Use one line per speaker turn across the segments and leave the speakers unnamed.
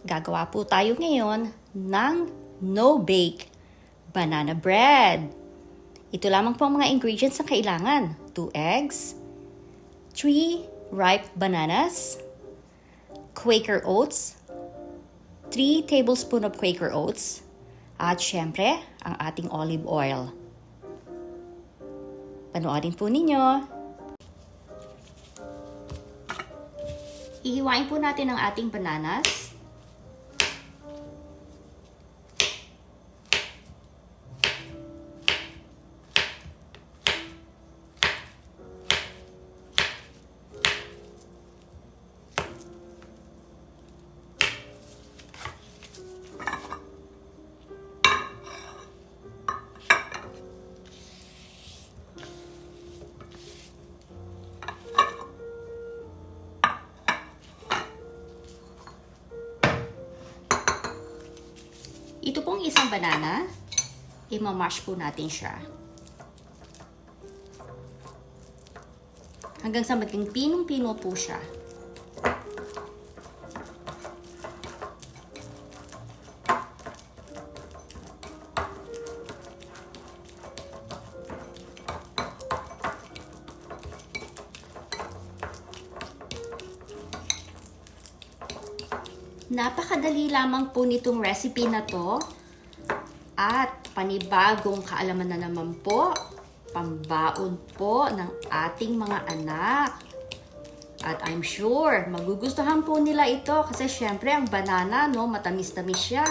Gagawa po tayo ngayon ng no-bake banana bread. Ito lamang po ang mga ingredients na kailangan. 2 eggs, 3 ripe bananas, Quaker oats, 3 tablespoons of Quaker oats, at syempre, ang ating olive oil. Panoorin po ninyo. Ihiwain po natin ang ating bananas. Ito pong isang banana, imamash po natin siya. Hanggang sa maging pinong-pino po siya. Napakadali lamang po nitong recipe na to at panibagong kaalaman na naman po, pambaon po ng ating mga anak. At I'm sure magugustuhan po nila ito kasi syempre ang banana, no, matamis-tamis siya.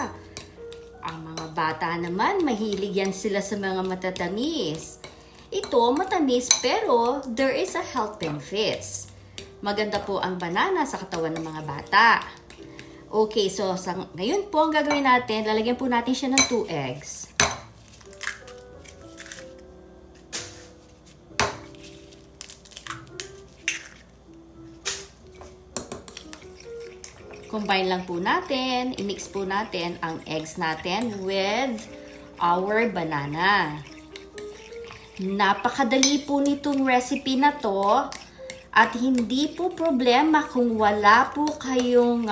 Ang mga bata naman, mahilig yan sila sa mga matatamis. Ito matamis pero there is a health benefits. Maganda po ang banana sa katawan ng mga bata. Okay, so ngayon po ang gagawin natin, lalagyan po natin siya ng 2 eggs. Combine lang po natin, i-mix po natin ang eggs natin with our banana. Napakadali po nitong recipe na to at hindi po problema kung wala po kayong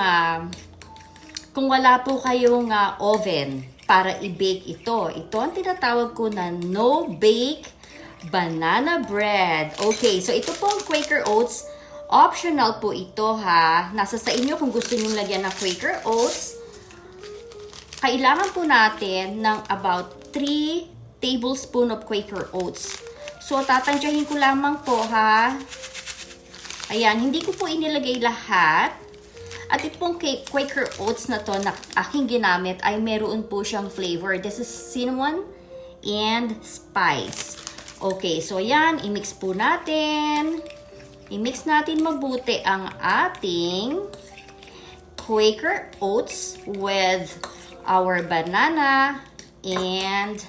oven para i-bake ito. Ito ang tinatawag ko na no-bake banana bread. Okay, so ito po ang Quaker oats. Optional po ito ha. Nasa sa inyo kung gusto niyo lagyan ng Quaker oats. Kailangan po natin ng about 3 tablespoons of Quaker oats. So tatantyahin ko lamang po ha. Ayan, hindi ko po inilagay lahat. At itong Quaker oats na to na aking ginamit ay meron po siyang flavor. This is cinnamon and spice. Okay, so yan, i-mix po natin. I-mix natin mabuti ang ating Quaker oats with our banana and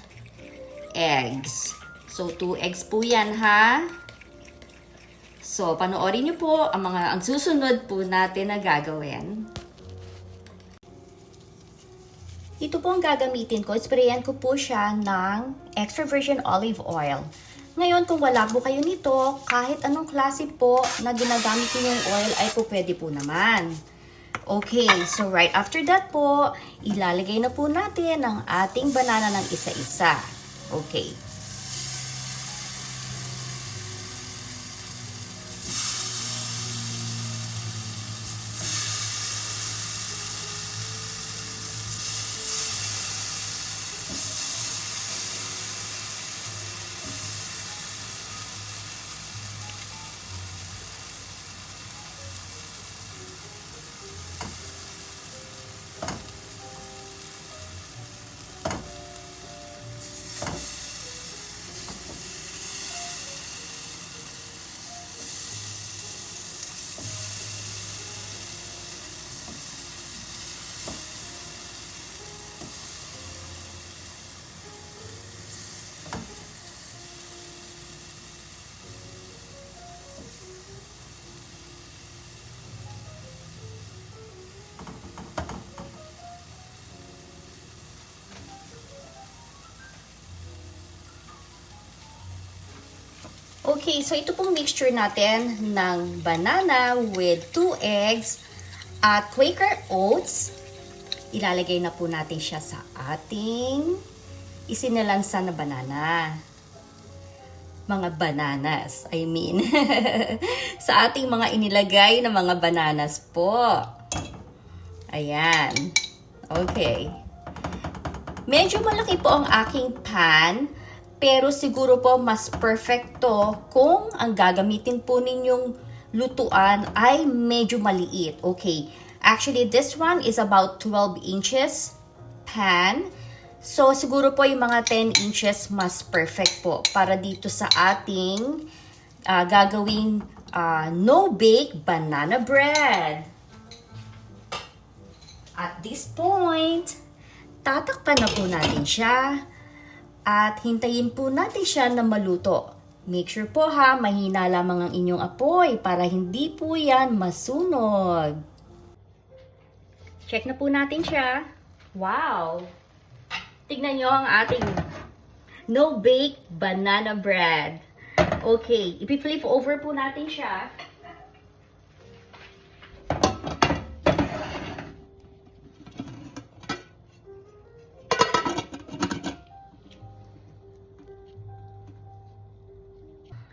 eggs. So, 2 eggs po yan ha. So, panoorin niyo po ang susunod po natin na gagawin. Ito po ang gagamitin ko. Sprayan ko po siya ng extra virgin olive oil. Ngayon, kung wala po kayo nito, kahit anong klase po na ginagamit niyo yung oil ay po pwede po naman. Okay, so right after that po, ilalagay na po natin ang ating banana ng isa-isa. Okay. Okay, so ito pong mixture natin ng banana with 2 eggs at Quaker oats ilalagay na po natin siya sa ating isinilansa na banana. Mga bananas, I mean. Sa ating mga inilagay na mga bananas po. Ayan. Okay. Medyo malaki po ang aking pan, pero siguro po mas perfecto kung ang gagamitin po ninyong lutuan ay medyo maliit. Okay. Actually, this one is about 12 inches pan. So, siguro po yung mga 10 inches mas perfect po para dito sa ating gagawing no-bake banana bread. At this point, tatakpan na po natin siya at hintayin po natin siya na maluto. Make sure po ha, mahina lamang ang inyong apoy para hindi po yan masunog. Check na po natin siya. Wow! Tignan nyo ang ating no-bake banana bread. Okay, ipi-flip over po natin siya.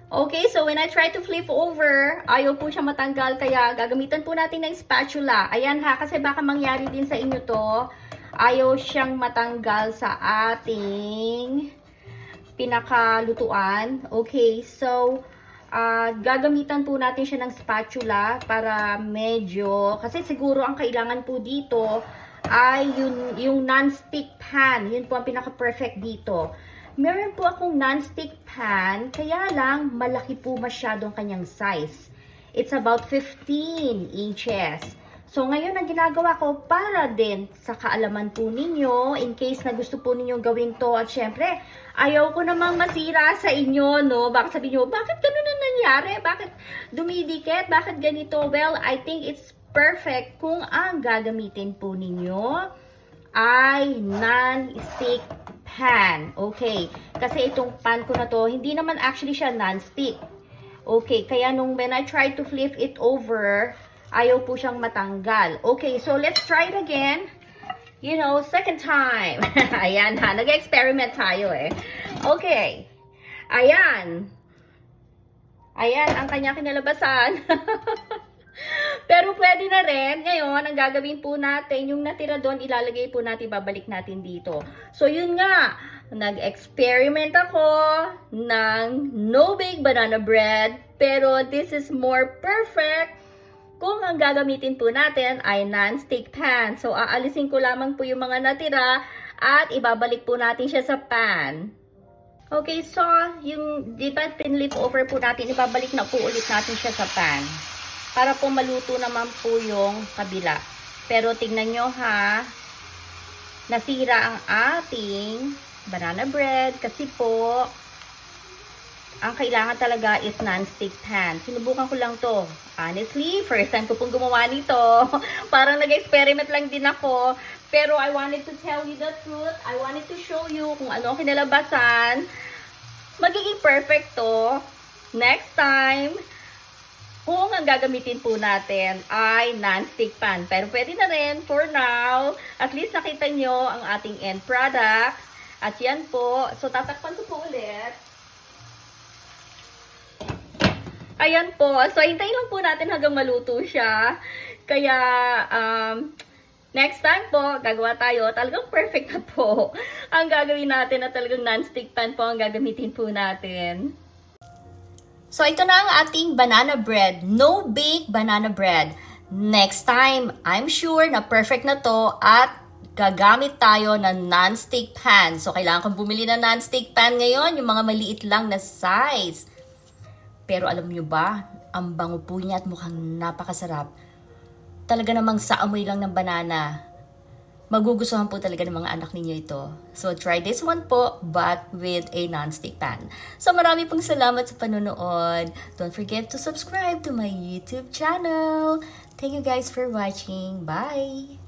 Okay, so when I try to flip over, ayaw po siya matanggal, kaya gagamitan po natin ng spatula. Ayan ha, kasi baka mangyari din sa inyo to. Ayaw siyang matanggal sa ating pinakalutuan. Okay, so gagamitan po natin siya ng spatula para medyo, kasi siguro ang kailangan po dito ay yung non-stick pan. Yun po ang pinaka-perfect dito. Meron po akong non-stick pan, kaya lang malaki po masyadong kanyang size. It's about 15 inches. So ngayon ang ginagawa ko para din sa kaalaman po ninyo, in case na gusto po ninyong gawin to, at syempre, ayaw ko namang masira sa inyo, no? Baka sabihin nyo, bakit ganun na nangyari? Bakit dumidikit? Bakit ganito? Well, I think it's perfect kung ang gagamitin po ninyo ay non-stick pan. Okay. Kasi itong pan ko na to, hindi naman actually siya non-stick. Okay. Kaya when I try to flip it over, ayaw po siyang matanggal. Okay. So, let's try it again. You know, second time. Ayan ha. Nag-experiment tayo eh. Okay. Ayan. Ayan ang kanyang kinalabasan. Pero pwede na rin. Ngayon, ang gagawin po natin, yung natira doon, ilalagay po natin, babalik natin dito. So, yun nga. Nag-experiment ako ng no-bake banana bread. Pero this is more perfect kung ang gagamitin po natin ay non-stick pan. So, aalisin ko lamang po yung mga natira at ibabalik po natin siya sa pan. Okay, so, yung di ba pinlip over po natin, ibabalik na po ulit natin siya sa pan. Para po maluto naman po yung kabila. Pero tingnan nyo ha, nasira ang ating banana bread kasi po, ang kailangan talaga is non-stick pan. Sinubukan ko lang to. Honestly, first time ko pong gumawa nito. Parang nag-experiment lang din ako. Pero I wanted to tell you the truth. I wanted to show you kung ano kinalabasan. Magiging perfect to. Next time, kung ang gagamitin po natin ay non-stick pan. Pero pwede na rin for now. At least nakita nyo ang ating end product. At yan po. So, tatakpan ko po ulit. Ayan po. So, hintayin lang po natin hanggang maluto siya. Kaya, next time po, gagawa tayo. Talagang perfect na po. Ang gagawin natin na talagang non-stick pan po ang gagamitin po natin. So, ito na ang ating banana bread. No-bake banana bread. Next time, I'm sure na perfect na to at gagamit tayo ng non-stick pan. So, kailangan kong bumili ng non-stick pan ngayon, yung mga maliit lang na size. Pero alam nyo ba, ang bango po niya at mukhang napakasarap. Talaga namang sa amoy lang ng banana, magugustuhan po talaga ng mga anak ninyo ito. So, try this one po, but with a non-stick pan. So, marami pong salamat sa panonood. Don't forget to subscribe to my YouTube channel. Thank you guys for watching. Bye!